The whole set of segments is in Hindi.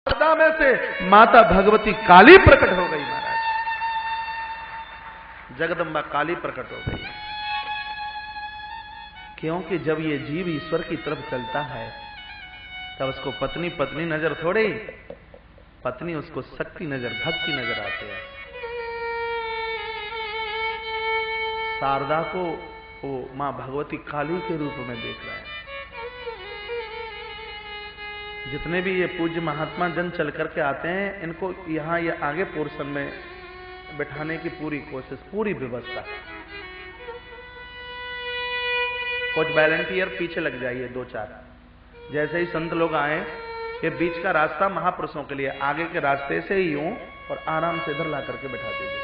शारदा में से माता भगवती काली प्रकट हो गई महाराज। जगदम्बा काली प्रकट हो गई, क्योंकि जब ये जीव ईश्वर की तरफ चलता है तब उसको पत्नी पत्नी नजर थोड़े, पत्नी उसको शक्ति नजर, भक्ति नजर आती है। शारदा को वो मां भगवती काली के रूप में देख रहा है। जितने भी ये पूज्य महात्मा जन चल करके आते हैं, इनको यहां ये आगे पोर्शन में बैठाने की पूरी कोशिश, पूरी व्यवस्था। कुछ वॉलंटियर पीछे लग जाइए, 2-4। जैसे ही संत लोग आए, ये बीच का रास्ता महापुरुषों के लिए, आगे के रास्ते से ही यूं और आराम से इधर ला करके बैठा दीजिए।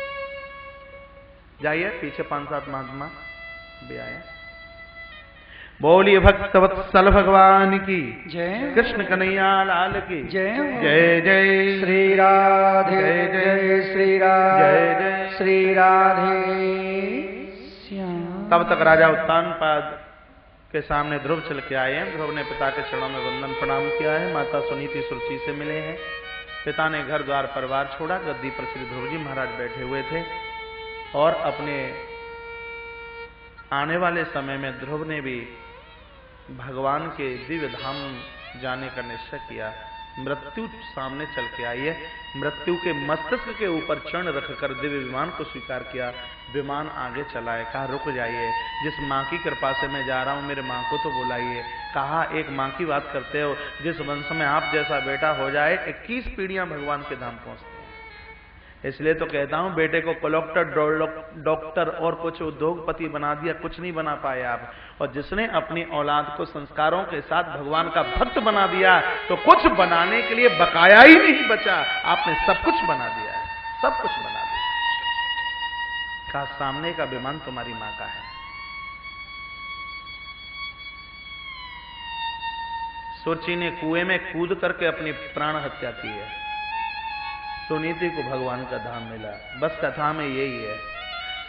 जाइए पीछे 5-7 महात्मा भी आए। बोलिए भक्तवत्सल भगवान की जय, कृष्ण कन्हैया लाल की जय जय जय श्री राधे, जय श्री राधे, जय जय श्री राधे श्याम। तब तक राजा उत्तानपाद के सामने ध्रुव चल के आए हैं। ध्रुव ने पिता के चरणों में वंदन प्रणाम किया है। माता सुनीति सुरुचि से मिले हैं। पिता ने घर द्वार परिवार छोड़ा। गद्दी पर श्री ध्रुव जी महाराज बैठे हुए थे और अपने आने वाले समय में ध्रुव ने भी भगवान के दिव्य धाम जाने का निश्चय किया। मृत्यु सामने चल के आई है। मृत्यु के मस्तिष्क के ऊपर चरण रखकर दिव्य विमान को स्वीकार किया। विमान आगे चला है। कहा रुक जाइए, जिस माँ की कृपा से मैं जा रहा हूं, मेरे माँ को तो बुलाइए। कहा एक माँ की बात करते हो, जिस वंश में आप जैसा बेटा हो जाए 21 पीढ़ियां भगवान के धाम पहुंचते हैं। इसलिए तो कहता हूं, बेटे को कलेक्टर, डॉक्टर और कुछ उद्योगपति बना दिया, कुछ नहीं बना पाए आप। और जिसने अपनी औलाद को संस्कारों के साथ भगवान का भक्त बना दिया, तो कुछ बनाने के लिए बकाया ही नहीं बचा। आपने सब कुछ बना दिया है, सब कुछ बना दिया। का सामने का विमान तुम्हारी मां का है। सुरुचि ने कुएं में कूद करके अपनी प्राण हत्या की है। सुनीति को भगवान का धाम मिला। बस कथा में यही है।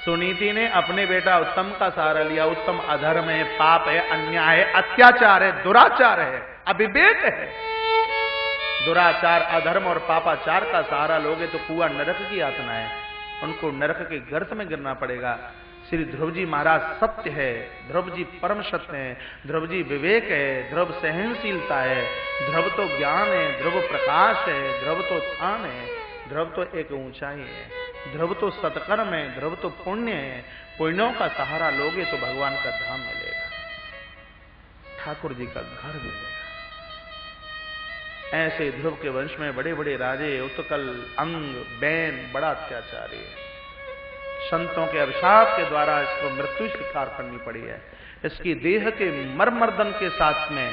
सुनीति ने अपने बेटा उत्तम का सहारा लिया। उत्तम अधर्म है, पाप है, अन्याय है, अत्याचार है, दुराचार है, अविवेक है। दुराचार, अधर्म और पापाचार का सहारा लोगे तो कुआं नरक की यातना है। उनको नरक के गर्त में गिरना पड़ेगा। श्री ध्रुव जी महाराज सत्य है, ध्रुव जी परम सत्य है, ध्रुव जी विवेक है, ध्रुव सहनशीलता है, ध्रुव तो ज्ञान है, ध्रुव प्रकाश है, ध्रुव तो स्थान है, ध्रुव तो एक ऊंचाई है, ध्रुव तो सत्कर्म है, ध्रुव तो पुण्य है। पुण्यों का सहारा लोगे तो भगवान का धाम मिलेगा, ठाकुर जी का घर मिलेगा। ऐसे ध्रुव के वंश में बड़े बड़े राजे, उत्कल, अंग, बैन बड़ा अत्याचारी है। संतों के अभिशाप के द्वारा इसको मृत्यु स्वीकार करनी पड़ी है। इसकी देह के मर्मर्दन के साथ में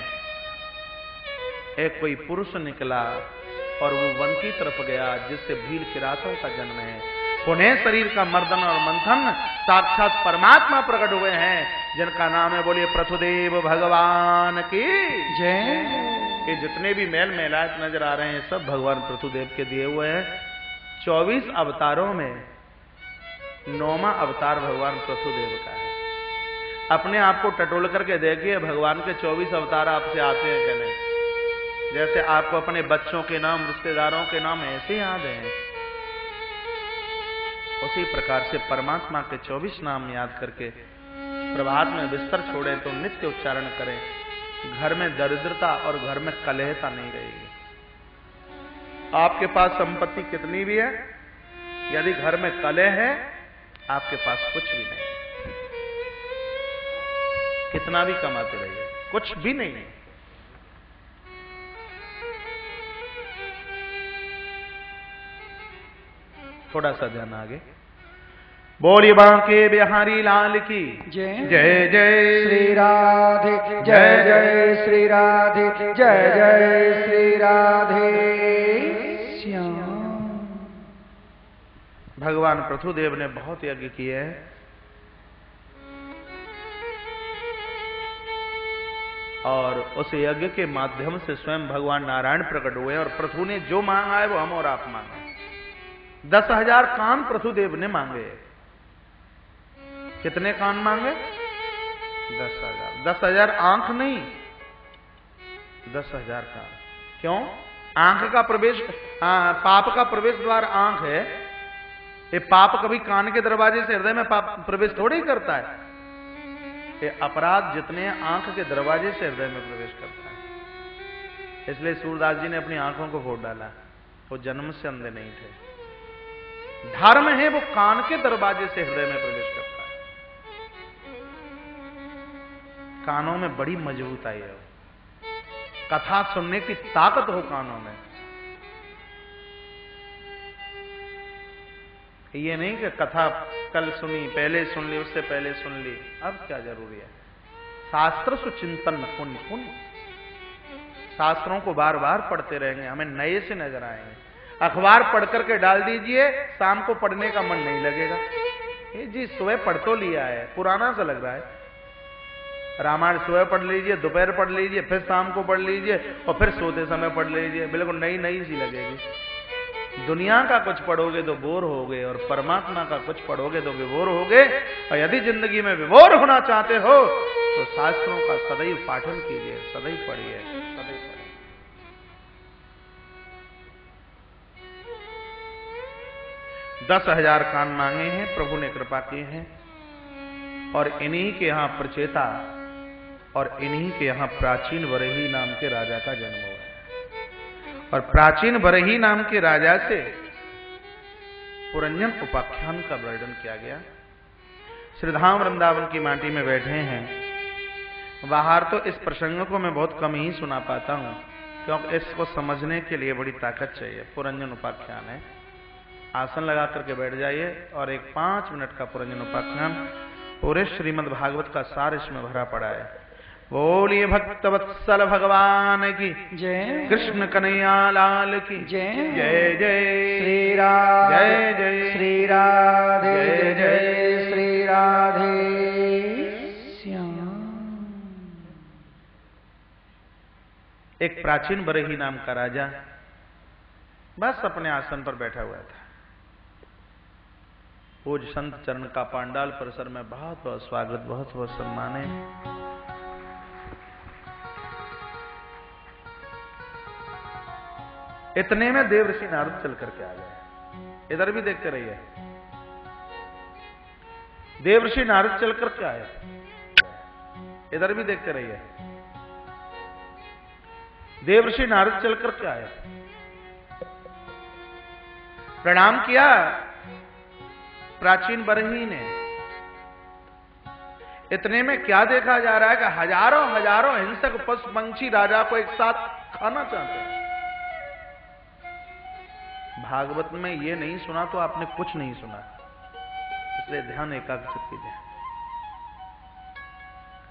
एक कोई पुरुष निकला और वो वन की तरफ गया, जिससे भील किरातों का जन्म है। पुनः शरीर का मर्दन और मंथन साक्षात परमात्मा प्रकट हुए हैं, जिनका नाम है, बोलिए पृथुदेव भगवान की जय। ये जितने भी मेल मेलायत नजर आ रहे हैं, सब भगवान पृथुदेव के दिए हुए हैं। 24 अवतारों में 9वां अवतार भगवान पृथुदेव का है। अपने आप को टटोल करके देखिए, भगवान के 24 अवतार आपसे आते हैं कि नहीं? जैसे आपको अपने बच्चों के नाम, रिश्तेदारों के नाम ऐसे याद हैं, उसी प्रकार से परमात्मा के 24 नाम याद करके प्रभात में बिस्तर छोड़े तो नित्य उच्चारण करें। घर में दरिद्रता और घर में कलहता नहीं रहेगी। आपके पास संपत्ति कितनी भी है, यदि घर में कलह है, आपके पास कुछ भी नहीं। कितना भी कमाते रहिए, कुछ भी नहीं है। थोड़ा सा ध्यान आगे। बोलिए बांके बिहारी लाल की जय जय जय श्री राधे, जय जय श्री राधे, जय जय श्री राधे श्याम। भगवान पृथुदेव ने बहुत यज्ञ किए हैं और उस यज्ञ के माध्यम से स्वयं भगवान नारायण प्रकट हुए और पृथु ने जो मांगा है वो हम और आप मांगे। 10,000 कान पृथुदेव ने मांगे। कितने कान मांगे? 10,000। 10,000 आंख नहीं, 10,000 कान। क्यों? आंख का प्रवेश, पाप का प्रवेश द्वार आंख है। ये पाप कभी कान के दरवाजे से हृदय में पाप प्रवेश थोड़ी ही करता है। ये अपराध जितने आंख के दरवाजे से हृदय में प्रवेश करता है। इसलिए सूरदास जी ने अपनी आंखों को फोड़ डाला। वो जन्म से अंधे नहीं थे। धर्म है वो कान के दरवाजे से हृदय में प्रवेश करता है। कानों में बड़ी मजबूताई है। कथा सुनने की ताकत हो कानों में। ये नहीं कि कथा कल सुनी, पहले सुन ली, उससे पहले सुन ली, अब क्या जरूरी है। शास्त्र सुचिंतन पुण्य पुण्य। शास्त्रों को बार बार पढ़ते रहेंगे, हमें नए से नजर आएंगे। अखबार पढ़ करके डाल दीजिए, शाम को पढ़ने का मन नहीं लगेगा। ये जी सुबह पढ़ तो लिया है, पुराना सा लग रहा है। रामायण सुबह पढ़ लीजिए, दोपहर पढ़ लीजिए, फिर शाम को पढ़ लीजिए और फिर सोते समय पढ़ लीजिए, बिल्कुल नई नई सी लगेगी। दुनिया का कुछ पढ़ोगे तो बोर होगे और परमात्मा का कुछ पढ़ोगे तो विभोर होगे। और यदि जिंदगी में विभोर होना चाहते हो तो शास्त्रों का सदैव पाठन कीजिए, सदैव पढ़िए, सदैव पढ़िए। 10,000 कान मांगे हैं, प्रभु ने कृपा की है। और इन्हीं के यहां प्रचेता और इन्हीं के यहां प्राचीन वरही नाम के राजा का जन्म हुआ है। और प्राचीन वरही नाम के राजा से पुरंजन उपाख्यान का वर्णन किया गया। श्रीधाम वृंदावन की माटी में बैठे हैं। बाहर तो इस प्रसंग को मैं बहुत कम ही सुना पाता हूं, क्योंकि इसको समझने के लिए बड़ी ताकत चाहिए। पुरंजन उपाख्यान है। आसन लगा करके बैठ जाइए और एक 5 मिनट का पुरंजन उपाख्यान, पूरे श्रीमद् भागवत का सार इसमें भरा पड़ा है। बोलिए भक्त वत्सल भगवान की जय, कृष्ण कन्हैया लाल की जय, जय जय श्री राधे, जय जय श्री राधे, जय जय श्री राधे श्याम। एक प्राचीन बरही नाम का राजा बस अपने आसन पर बैठा हुआ था। पूज संत चरण का पांडाल परिसर में बहुत बहुत स्वागत, बहुत बहुत सम्मान है। इतने में देवर्षि नारद चल करके आ गए। इधर भी देखते रहिए। देवर्षि नारद चल करके आए। इधर भी देखते रहिए। देवर्षि नारद चल करके आए, प्रणाम किया प्राचीन बरही ने। इतने में क्या देखा जा रहा है कि हजारों हजारों हिंसक पशु पंछी राजा को एक साथ खाना चाहते हैं। भागवत में ये नहीं सुना तो आपने कुछ नहीं सुना, इसलिए ध्यान एकाग्रचित कीजिए।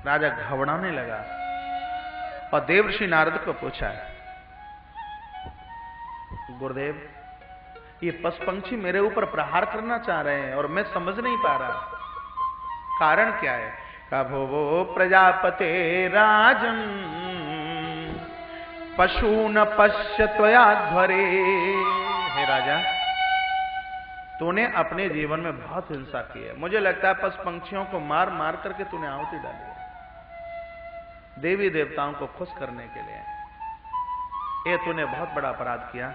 राजा घबराने लगा और देवर्षि नारद को पूछा, गुरुदेव ये पशु पंछी मेरे ऊपर प्रहार करना चाह रहे हैं और मैं समझ नहीं पा रहा, कारण क्या है? कभो वो प्रजापते राजन पशु न पश्य त्वया ध्वरे। हे राजा, तूने अपने जीवन में बहुत हिंसा की है। मुझे लगता है पशु पंछियों को मार मार करके तूने आहुति डाली है देवी देवताओं को खुश करने के लिए। ये तूने बहुत बड़ा अपराध किया।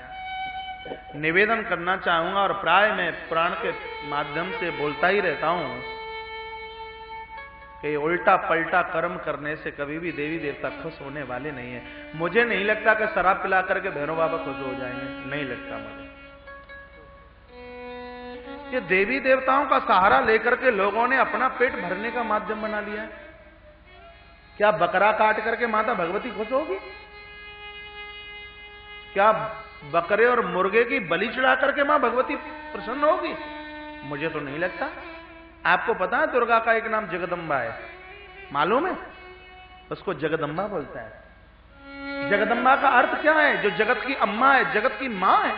निवेदन करना चाहूंगा और प्राय मैं पुराण के माध्यम से बोलता ही रहता हूं कि उल्टा पलटा कर्म करने से कभी भी देवी देवता खुश होने वाले नहीं है। मुझे नहीं लगता कि शराब पिला करके भैरव बाबा खुश हो जाएंगे, नहीं लगता मुझे। ये देवी देवताओं का सहारा लेकर के लोगों ने अपना पेट भरने का माध्यम बना लिया है। क्या बकरा काट करके माता भगवती खुश होगी? क्या बकरे और मुर्गे की बलि चढ़ा करके मां भगवती प्रसन्न होगी? मुझे तो नहीं लगता। आपको पता है दुर्गा का एक नाम जगदम्बा है, मालूम है? उसको जगदम्बा बोलता है। जगदम्बा का अर्थ क्या है? जो जगत की अम्मा है, जगत की मां है,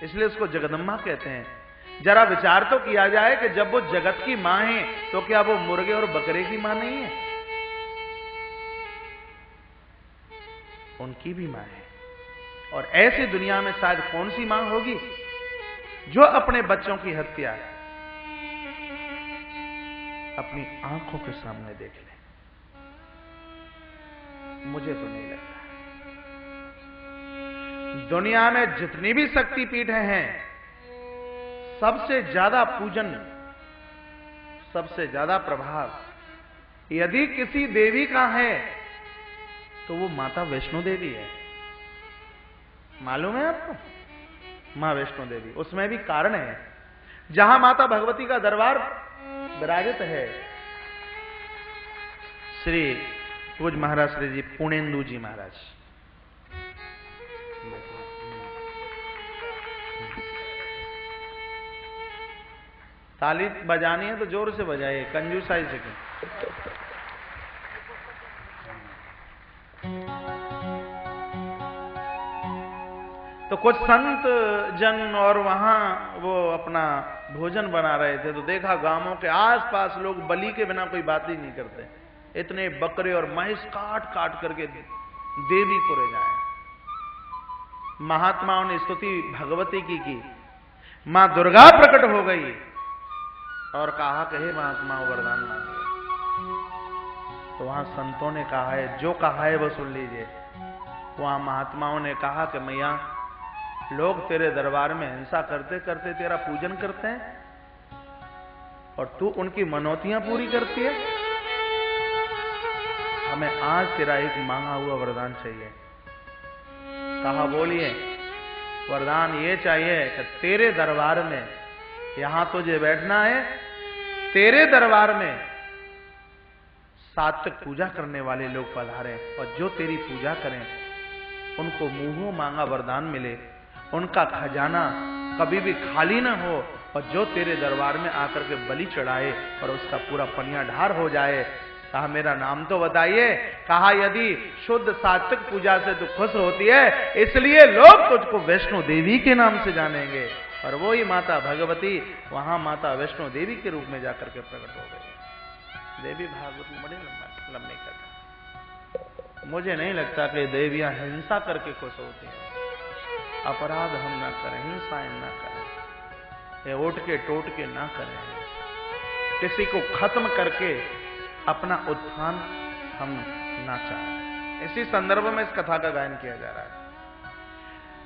इसलिए उसको जगदम्बा कहते हैं। जरा विचार तो किया जाए कि जब वो जगत की मां है तो क्या वो मुर्गे और बकरे की मां नहीं है? उनकी भी मां है। और ऐसी दुनिया में शायद कौन सी मां होगी जो अपने बच्चों की हत्या अपनी आंखों के सामने देख ले? मुझे तो नहीं लगता। दुनिया में जितनी भी शक्तिपीठें हैं, सबसे ज्यादा पूजन, सबसे ज्यादा प्रभाव यदि किसी देवी का है तो वो माता वैष्णो देवी है। मालूम है आपको? मां वैष्णो देवी, उसमें भी कारण है। जहां माता भगवती का दरबार विराजित है, श्री पूज महाराज श्री जी पूर्णेंदु जी महाराज, ताली बजानी है तो जोर से बजाइए, कंजूसाई से क्यों। तो कुछ संत जन और वहां वो अपना भोजन बना रहे थे, तो देखा गांवों के आसपास लोग बलि के बिना कोई बात ही नहीं करते। इतने बकरे और महिष काट काट करके देवी को ले जाए। महात्माओं ने स्तुति भगवती की मां दुर्गा प्रकट हो गई और कहा कि हे महात्मा वरदान मांगिए। तो वहां संतों ने कहा है, जो कहा है वो सुन लीजिए। वहां महात्माओं ने कहा कि मैया, लोग तेरे दरबार में हिंसा करते करते तेरा पूजन करते हैं और तू उनकी मनौतियां पूरी करती है। हमें आज तेरा एक मांगा हुआ वरदान चाहिए। कहा बोलिए। वरदान ये चाहिए कि तेरे दरबार में, यहां तुझे बैठना है, तेरे दरबार में सात्विक पूजा करने वाले लोग पधारे और जो तेरी पूजा करें उनको मुंहों मांगा वरदान मिले, उनका खजाना कभी भी खाली ना हो और जो तेरे दरबार में आकर के बलि चढ़ाए और उसका पूरा पनिया ढार हो जाए। कहा मेरा नाम तो बताइए। कहा यदि शुद्ध सात्विक पूजा से तू खुश होती है, इसलिए लोग तुझको वैष्णो देवी के नाम से जानेंगे। और वो ही माता भगवती वहां माता वैष्णो देवी के रूप में जाकर के प्रकट हो गई। देवी भागवत में बड़ी लंबी कथा। मुझे नहीं लगता कि देवियां हिंसा करके खुश होती हैं। अपराध हम ना करें, हिंसाएं ना करें, ये ओट के टोट के ना करें, किसी को खत्म करके अपना उत्थान हम ना चाहें। इसी संदर्भ में इस कथा का गायन किया जा रहा है।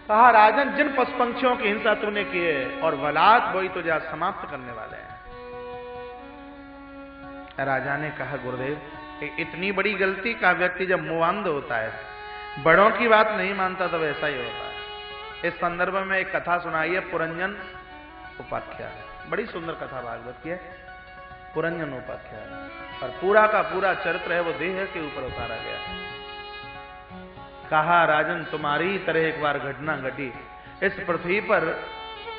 कहा राजन, जिन पशु पंक्षियों की हिंसा तूने की है और वलाद वही तुझे आज समाप्त करने वाले हैं। राजा ने कहा गुरुदेव, इतनी बड़ी गलती का व्यक्ति जब मुआंद होता है, बड़ों की बात नहीं मानता तब ऐसा ही होता है। इस संदर्भ में एक कथा सुनाई है, पुरंजन उपाख्यान। बड़ी सुंदर कथा भागवत की है, पुरंजन उपाख्यान। और पूरा का पूरा चरित्र है वो देह के ऊपर उतारा गया। कहा राजन, तुम्हारी तरह एक बार घटना घटी। इस पृथ्वी पर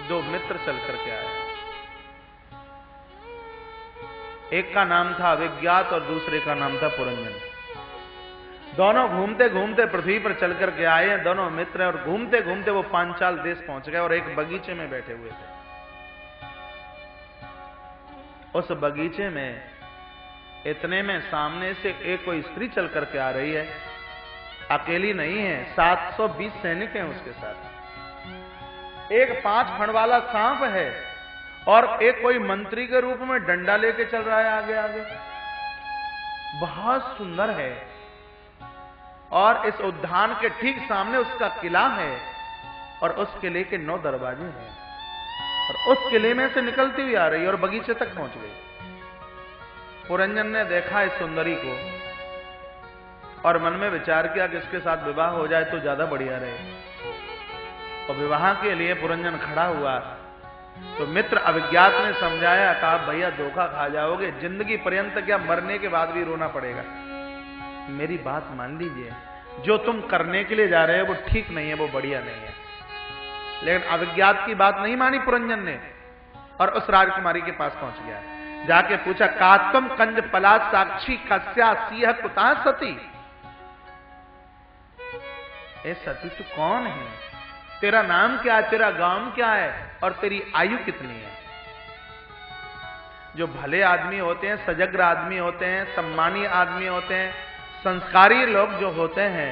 दो मित्र चल करके आए। एक का नाम था विज्ञात और दूसरे का नाम था पुरंजन। दोनों घूमते घूमते पृथ्वी पर चल करके आए हैं, दोनों मित्र, और घूमते घूमते वो पांचाल देश पहुंच गए और एक बगीचे में बैठे हुए थे। उस बगीचे में इतने में सामने से एक कोई स्त्री चल करके आ रही है। अकेली नहीं है, 720 सैनिक हैं उसके साथ। एक 5 फण वाला सांप है और एक कोई मंत्री के रूप में डंडा लेके चल रहा है आगे आगे। बहुत सुंदर है। और इस उद्यान के ठीक सामने उसका किला है और उस किले के 9 दरवाजे हैं और उस किले में से निकलती हुई आ रही है और बगीचे तक पहुंच गई। पुरंजन ने देखा इस सुंदरी को और मन में विचार किया कि इसके साथ विवाह हो जाए तो ज्यादा बढ़िया रहे। और विवाह के लिए पुरंजन खड़ा हुआ तो मित्र अविज्ञात ने समझाया, कहा भैया धोखा खा जाओगे, जिंदगी पर्यंत क्या मरने के बाद भी रोना पड़ेगा। मेरी बात मान लीजिए, जो तुम करने के लिए जा रहे हो वो ठीक नहीं है, वो बढ़िया नहीं है। लेकिन अविज्ञात की बात नहीं मानी पुरंजन ने और उस राजकुमारी के पास पहुंच गया। जाके पूछा, कात्वम कंज पलाद साक्षी कस्या सिंह कुता सती। ए सती तू कौन है, तेरा नाम क्या है, तेरा गांव क्या है और तेरी आयु कितनी है। जो भले आदमी होते हैं, सजग्र आदमी होते हैं, सम्मानीय आदमी होते हैं, संस्कारी लोग जो होते हैं,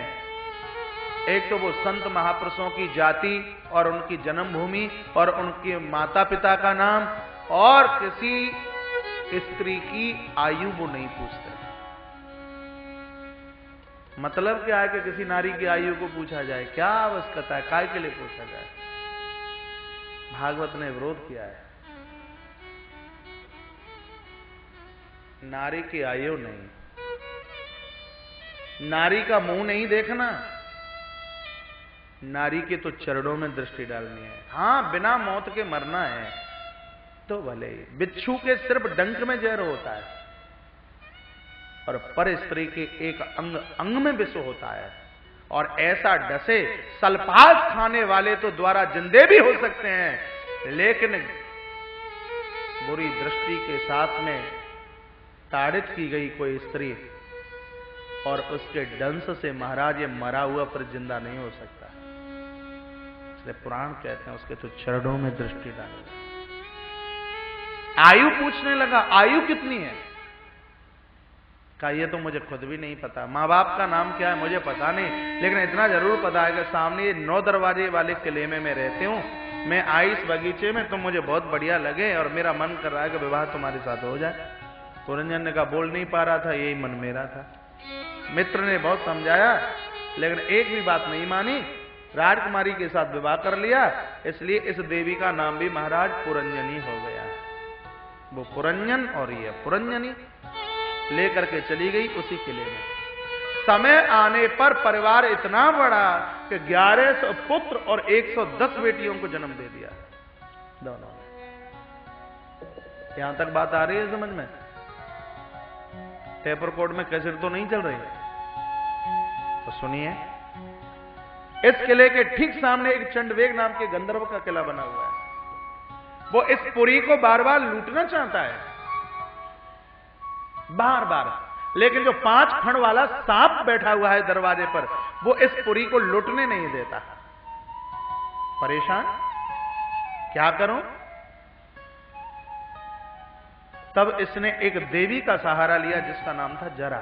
एक तो वो संत महापुरुषों की जाति और उनकी जन्मभूमि और उनके माता पिता का नाम और किसी स्त्री की आयु वो नहीं पूछते। मतलब क्या है कि किसी नारी की आयु को पूछा जाए, क्या आवश्यकता है, काय के लिए पूछा जाए? भागवत ने विरोध किया है। नारी की आयु नहीं, नारी का मुंह नहीं देखना, नारी के तो चरणों में दृष्टि डालनी है। हां, बिना मौत के मरना है तो भले ही। बिच्छू के सिर्फ डंक में जहर होता है और पर स्त्री के एक अंग अंग में विष होता है, और ऐसा डसे सल्फास खाने वाले तो द्वारा जिंदे भी हो सकते हैं, लेकिन बुरी दृष्टि के साथ में ताड़ित की गई कोई स्त्री और उसके डंस से महाराज ये मरा हुआ पर जिंदा नहीं हो सकता। इसलिए पुराण कहते हैं उसके तो चरणों में दृष्टि डाले। आयु पूछने लगा, आयु कितनी है? कहा ये तो मुझे खुद भी नहीं पता। माँ बाप का नाम क्या है मुझे पता नहीं, लेकिन इतना जरूर पता है कि सामने ये 9 दरवाजे वाले किले में मैं रहती हूँ। मैं आई इस बगीचे में, तुम मुझे बहुत बढ़िया लगे और मेरा मन कर रहा है कि विवाह तुम्हारे साथ हो जाए। पुरंजन ने कहा बोल नहीं पा रहा था, यही मन मेरा था। मित्र ने बहुत समझाया, लेकिन एक भी बात नहीं मानी। राजकुमारी के साथ विवाह कर लिया, इसलिए इस देवी का नाम भी महाराज पुरंजनी हो गया। वो पुरंजन और ये पुरंजनी लेकर के चली गई उसी किले में। समय आने पर परिवार इतना बड़ा कि 1100 पुत्र और 110 बेटियों को जन्म दे दिया दोनों। यहां तक बात आ रही है समझ में? टेपर कोड में कैसेट तो नहीं चल रही है? तो सुनिए, इस किले के ठीक सामने एक चंडवेग नाम के गंधर्व का किला बना हुआ है। वो इस पुरी को बार बार लूटना चाहता है, बार बार, लेकिन जो 5 फण वाला सांप बैठा हुआ है दरवाजे पर, वो इस पुरी को लूटने नहीं देता। परेशान, क्या करूं? तब इसने एक देवी का सहारा लिया जिसका नाम था जरा।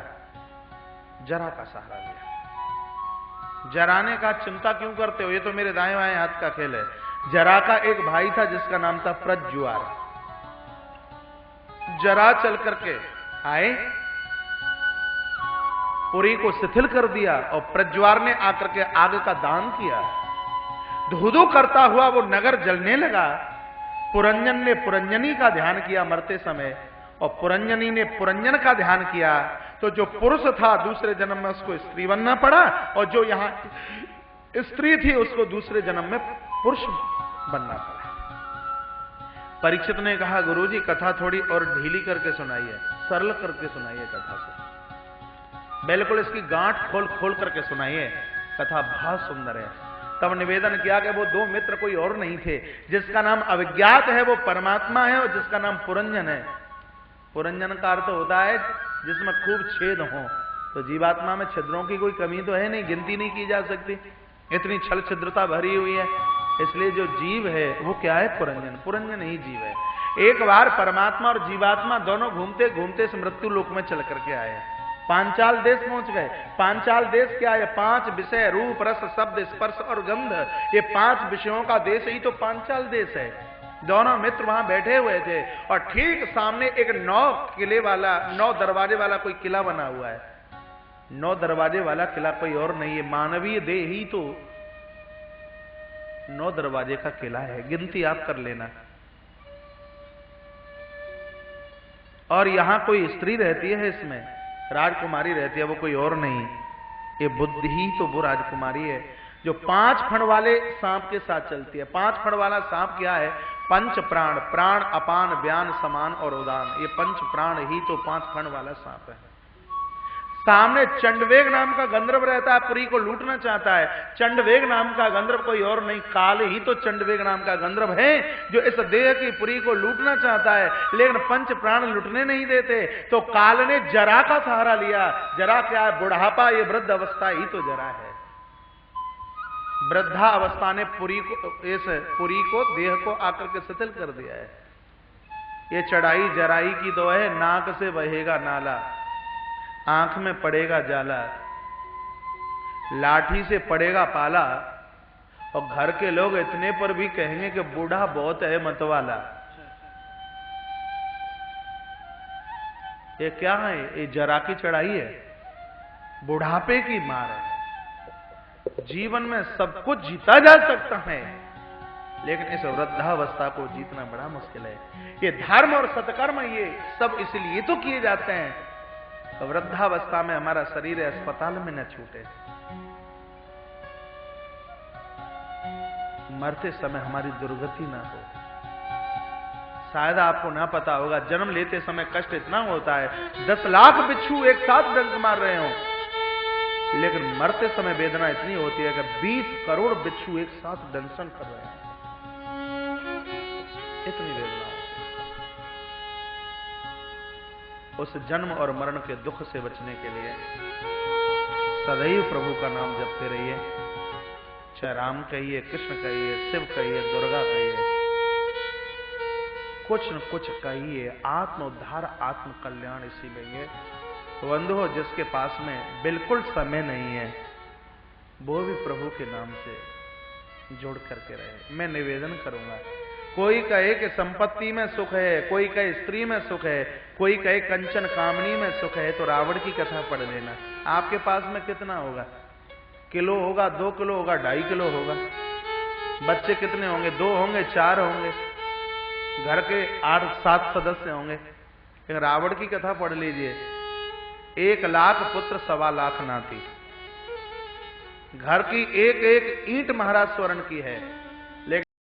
जरा का सहारा लिया। जरा ने कहा चिंता क्यों करते हो, ये तो मेरे दाएं बाएं हाथ का खेल है। जरा का एक भाई था जिसका नाम था प्रज्वार। जरा चल करके आए, पुरी को शिथिल कर दिया और प्रज्वार ने आकर के आग का दान किया। धू-धू करता हुआ वो नगर जलने लगा। पुरंजन ने पुरंजनी का ध्यान किया मरते समय, और पुरंजनी ने पुरंजन का ध्यान किया, तो जो पुरुष था दूसरे जन्म में उसको स्त्री बनना पड़ा, और जो यहां स्त्री थी उसको दूसरे जन्म में पुरुष बनना पड़ा। परीक्षित ने कहा गुरुजी कथा थोड़ी और ढीली करके सुनाइए, सरल करके सुनाइए कथा को, बिल्कुल इसकी गांठ खोल खोल करके सुनाइए, कथा बहुत सुंदर है। तब निवेदन किया कि वो 2 मित्र कोई और नहीं थे, जिसका नाम अविज्ञात है वो परमात्मा है, और जिसका नाम पुरंजन है। पुरंजन का अर्थ होता है जिसमें खूब छेद हो। तो जीवात्मा में छिद्रों की कोई कमी तो है नहीं, गिनती नहीं की जा सकती, इतनी छल छिद्रता भरी हुई है। इसलिए जो जीव है वो क्या है? पुरंजन। पुरंजन ही जीव है। एक बार परमात्मा और जीवात्मा दोनों घूमते घूमते इस मृत्यु लोक में चल करके आए, पांचाल देश पहुंच गए। पांचाल देश क्या है? 5 विषय, रूप रस शब्द स्पर्श और गंध, ये 5 विषयों का देश ही तो पांचाल देश है। दोनों मित्र वहां बैठे हुए थे, और ठीक सामने एक 9 दरवाजे वाला कोई किला बना हुआ है। 9 दरवाजे वाला किला कोई और नहीं है, मानवीय देह ही तो 9 दरवाजे का किला है, गिनती आप कर लेना। और यहां कोई स्त्री रहती है, इसमें राजकुमारी रहती है, वो कोई और नहीं, ये बुद्धि ही तो वो राजकुमारी है जो 5 फण वाले सांप के साथ चलती है। 5 फण वाला सांप क्या है? 5 प्राण, प्राण अपान व्यान समान और उदान, ये 5 प्राण ही तो 5 फण वाला सांप है। सामने चंडवेग नाम का गंधर्व रहता है, पुरी को लूटना चाहता है। चंडवेग नाम का गंधर्व कोई और नहीं, काल ही तो चंडवेग नाम का गंधर्व है जो इस देह की पुरी को लूटना चाहता है, लेकिन 5 प्राण लूटने नहीं देते। तो काल ने जरा का सहारा लिया। जरा क्या है? बुढ़ापा, ये वृद्ध अवस्था ही तो जरा है। वृद्धा अवस्था ने पुरी को देह को आकर के शिथिल कर दिया है। ये चढ़ाई जराई की तो है, नाक से बहेगा नाला, आंख में पड़ेगा जाला, लाठी से पड़ेगा पाला, और घर के लोग इतने पर भी कहेंगे कि बूढ़ा बहुत है मतवाला। ये क्या है? ये जरा की चढ़ाई है। बुढ़ापे की मार है। जीवन में सब कुछ जीता जा सकता है, लेकिन इस वृद्धावस्था को जीतना बड़ा मुश्किल है। ये धर्म और सत्कर्म ये सब इसलिए तो किए जाते हैं, तो वृद्धावस्था में हमारा शरीर अस्पताल में न छूटे, मरते समय हमारी दुर्गति ना हो। शायद आपको ना पता होगा, जन्म लेते समय कष्ट इतना होता है, 10 लाख बिच्छू एक साथ डंक मार रहे हो, लेकिन mरते समय वेदना इतनी होती है कि 20 करोड़ बिच्छू एक साथ दंशन कर रहे हैं, इतनी वेदना होती है। उस जन्म और मरण के दुख से बचने के लिए सदैव प्रभु का नाम जपते रहिए, चाहे राम कहिए, कृष्ण कहिए, शिव कहिए, दुर्गा कहिए, कुछ न कुछ कहिए। आत्म उद्धार, आत्म कल्याण इसी में है। बंधुओं, जिसके पास में बिल्कुल समय नहीं है, वो भी प्रभु के नाम से जुड़ करके रहे। मैं निवेदन करूंगा, कोई कहे कि संपत्ति में सुख है, कोई कहे स्त्री में सुख है, कोई कहे कंचन कामनी में सुख है, तो रावण की कथा पढ़ लेना। आपके पास में कितना होगा? किलो होगा, 2 किलो होगा, 2.5 किलो होगा। बच्चे कितने होंगे? 2 होंगे, 4 होंगे, घर के 8-7 सदस्य होंगे। लेकिन रावण की कथा पढ़ लीजिए, 1 लाख पुत्र, 1.25 लाख नाती, घर की एक एक ईंट महाराज स्वर्ण की है।